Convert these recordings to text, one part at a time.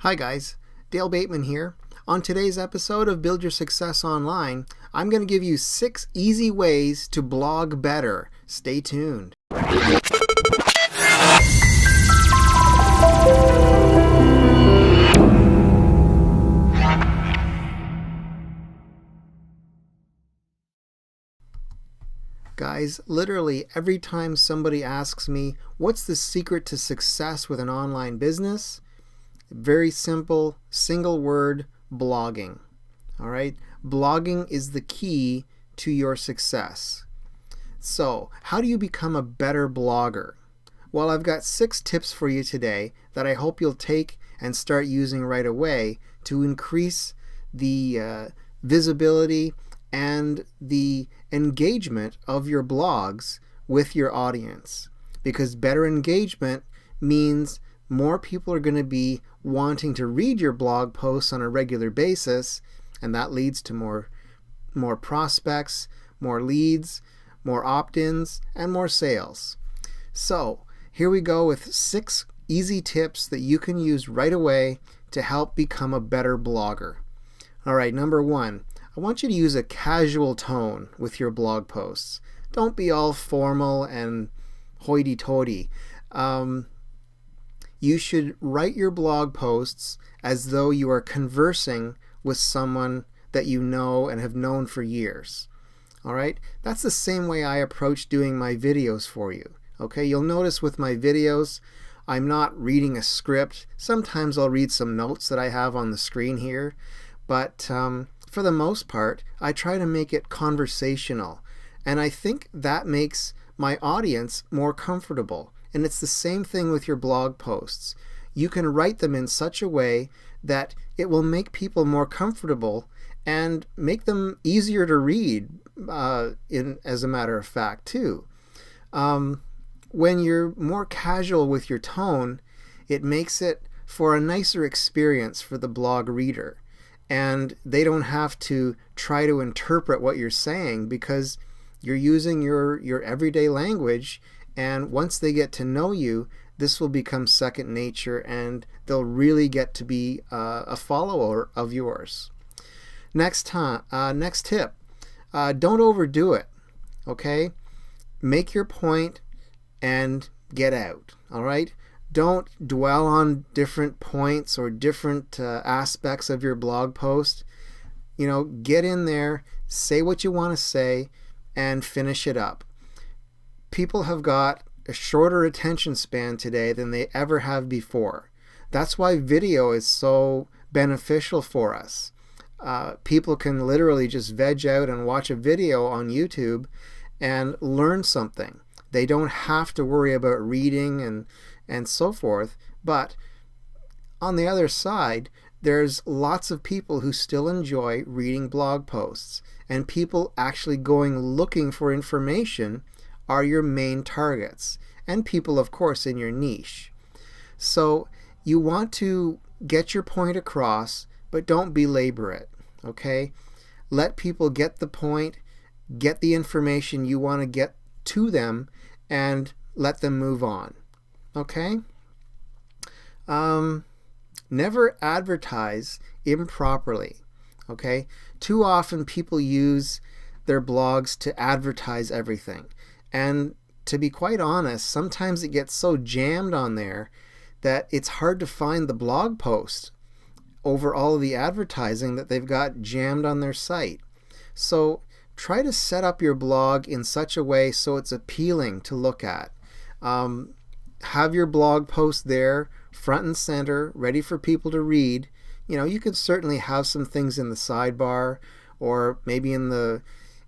Hi guys, Dale Bateman here. On today's episode of Build Your Success Online, I'm going to give you 6 easy ways to blog better. Stay tuned. Guys, literally every time somebody asks me, what's the secret to success with an online business? Very simple, single word, blogging. All right? Blogging is the key to your success. So, how do you become a better blogger? Well, I've got 6 tips for you today that I hope you'll take and start using right away to increase the visibility and the engagement of your blogs with your audience. Because better engagement means more people are going to be wanting to read your blog posts on a regular basis, and that leads to more prospects, more leads, more opt-ins, and more sales. So here we go with 6 easy tips that you can use right away to help become a better blogger. All right, number 1, I want you to use a casual tone with your blog posts. Don't be all formal and hoity-toity. You should write your blog posts as though you are conversing with someone that you know and have known for years. All right? That's the same way I approach doing my videos for you. Okay? You'll notice with my videos, I'm not reading a script. Sometimes I'll read some notes that I have on the screen here, but for the most part, I try to make it conversational, and I think that makes my audience more comfortable. And it's the same thing with your blog posts. You can write them in such a way that it will make people more comfortable and make them easier to read, as a matter of fact, too. When you're more casual with your tone, it makes it for a nicer experience for the blog reader. And they don't have to try to interpret what you're saying because you're using your everyday language. And once they get to know you, this will become second nature and they'll really get to be a follower of yours. Next tip, don't overdo it, okay? Make your point and get out, all right? Don't dwell on different points or different aspects of your blog post. You know, get in there, say what you want to say, and finish it up. People have got a shorter attention span today than they ever have before. That's why video is so beneficial for us. People can literally just veg out and watch a video on YouTube and learn something. They don't have to worry about reading and so forth. But on the other side, there's lots of people who still enjoy reading blog posts, and people actually going looking for information are your main targets, and people, of course, in your niche. So you want to get your point across, but don't belabor it, okay? Let people get the point, get the information you want to get to them, and let them move on, okay? Never advertise improperly, okay? Too often people use their blogs to advertise everything. And to be quite honest, sometimes it gets so jammed on there that it's hard to find the blog post over all of the advertising that they've got jammed on their site. So try to set up your blog in such a way so it's appealing to look at. Have your blog post there, front and center, ready for people to read. You know, you could certainly have some things in the sidebar or maybe in the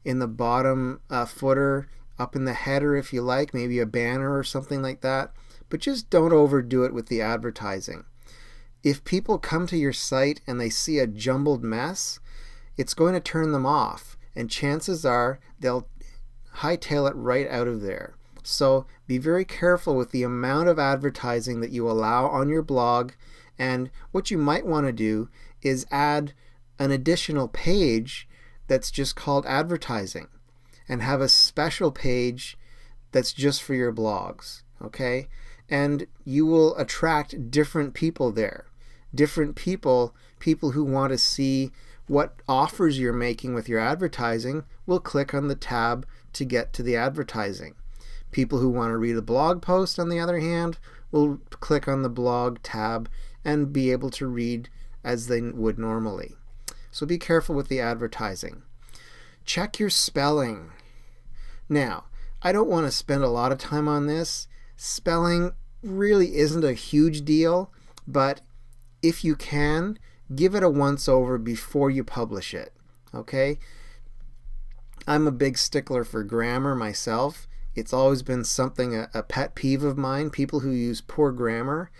bottom footer, up in the header if you like, maybe a banner or something like that, but just don't overdo it with the advertising. If people come to your site and they see a jumbled mess, it's going to turn them off, and chances are they'll hightail it right out of there. So be very careful with the amount of advertising that you allow on your blog, and what you might want to do is add an additional page that's just called advertising, and have a special page that's just for your blogs, okay? And you will attract different people there. different people who want to see what offers you're making with your advertising will click on the tab to get to the advertising. People who want to read a blog post, on the other hand, will click on the blog tab and be able to read as they would normally. So be careful with the advertising. Check your spelling. Now, I don't want to spend a lot of time on this. Spelling really isn't a huge deal, but if you can, give it a once-over before you publish it, okay? I'm a big stickler for grammar myself. It's always been something, a pet peeve of mine, people who use poor grammar.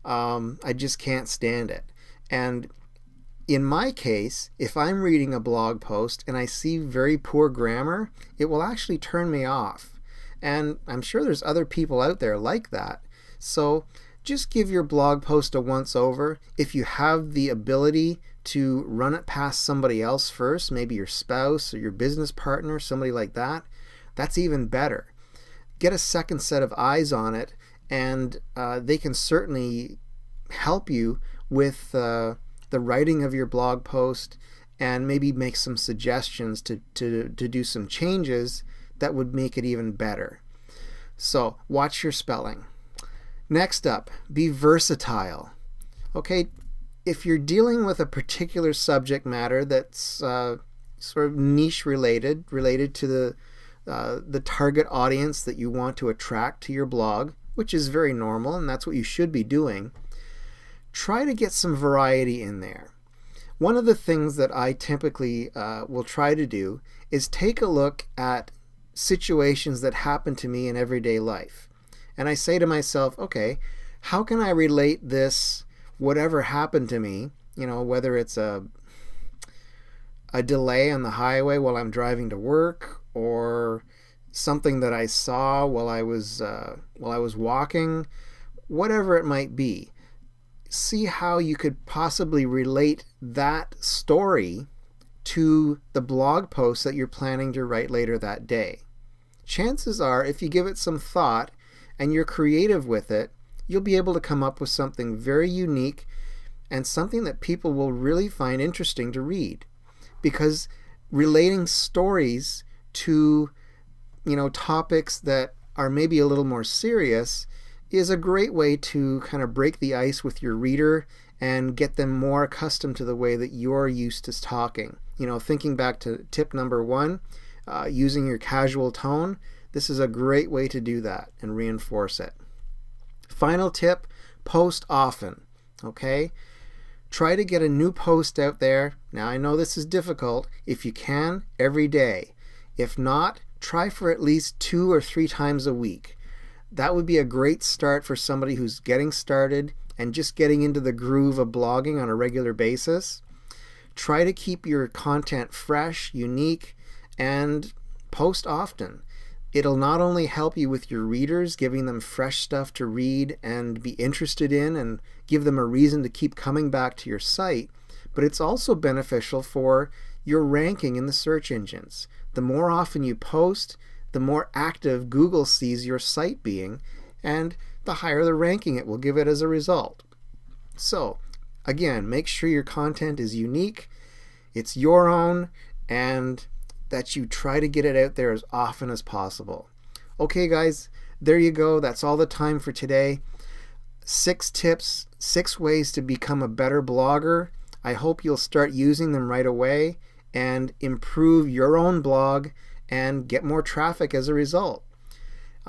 I just can't stand it. And in my case, if I'm reading a blog post and I see very poor grammar, it will actually turn me off. And I'm sure there's other people out there like that. So just give your blog post a once-over. If you have the ability to run it past somebody else first, maybe your spouse or your business partner, somebody like that, that's even better. Get a second set of eyes on it, and they can certainly help you with the writing of your blog post and maybe make some suggestions to do some changes that would make it even better. So watch your spelling. Next up, be versatile. Okay, if you're dealing with a particular subject matter that's sort of niche related to the target audience that you want to attract to your blog, which is very normal and that's what you should be doing, try to get some variety in there. One of the things that I typically will try to do is take a look at situations that happen to me in everyday life. And I say to myself, okay, how can I relate this, whatever happened to me, whether it's a delay on the highway while I'm driving to work, or something that I saw while I was walking, whatever it might be. See how you could possibly relate that story to the blog post that you're planning to write later that day. Chances are, if you give it some thought and you're creative with it, you'll be able to come up with something very unique and something that people will really find interesting to read. Because relating stories to, topics that are maybe a little more serious is a great way to kind of break the ice with your reader and get them more accustomed to the way that you're used to talking. Thinking back to tip number 1, using your casual tone, this is a great way to do that and reinforce it. Final tip, post often, okay? Try to get a new post out there. Now, I know this is difficult. If you can, every day. If not, try for at least 2 or 3 times a week. That would be a great start for somebody who's getting started and just getting into the groove of blogging on a regular basis. Try to keep your content fresh, unique, and post often. It'll not only help you with your readers, giving them fresh stuff to read and be interested in and give them a reason to keep coming back to your site, but it's also beneficial for your ranking in the search engines. The more often you post, the more active Google sees your site being, and the higher the ranking it will give it as a result. So, again, make sure your content is unique, it's your own, and that you try to get it out there as often as possible. Okay, guys, there you go. That's all the time for today. 6 tips, 6 ways to become a better blogger. I hope you'll start using them right away and improve your own blog and get more traffic as a result.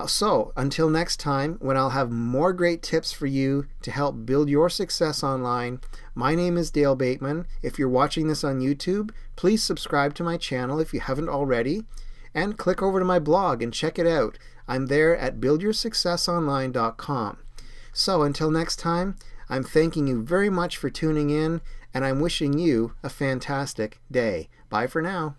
So, until next time, when I'll have more great tips for you to help build your success online, my name is Dale Bateman. If you're watching this on YouTube, please subscribe to my channel if you haven't already, and click over to my blog and check it out. I'm there at buildyoursuccessonline.com. So, until next time, I'm thanking you very much for tuning in, and I'm wishing you a fantastic day. Bye for now.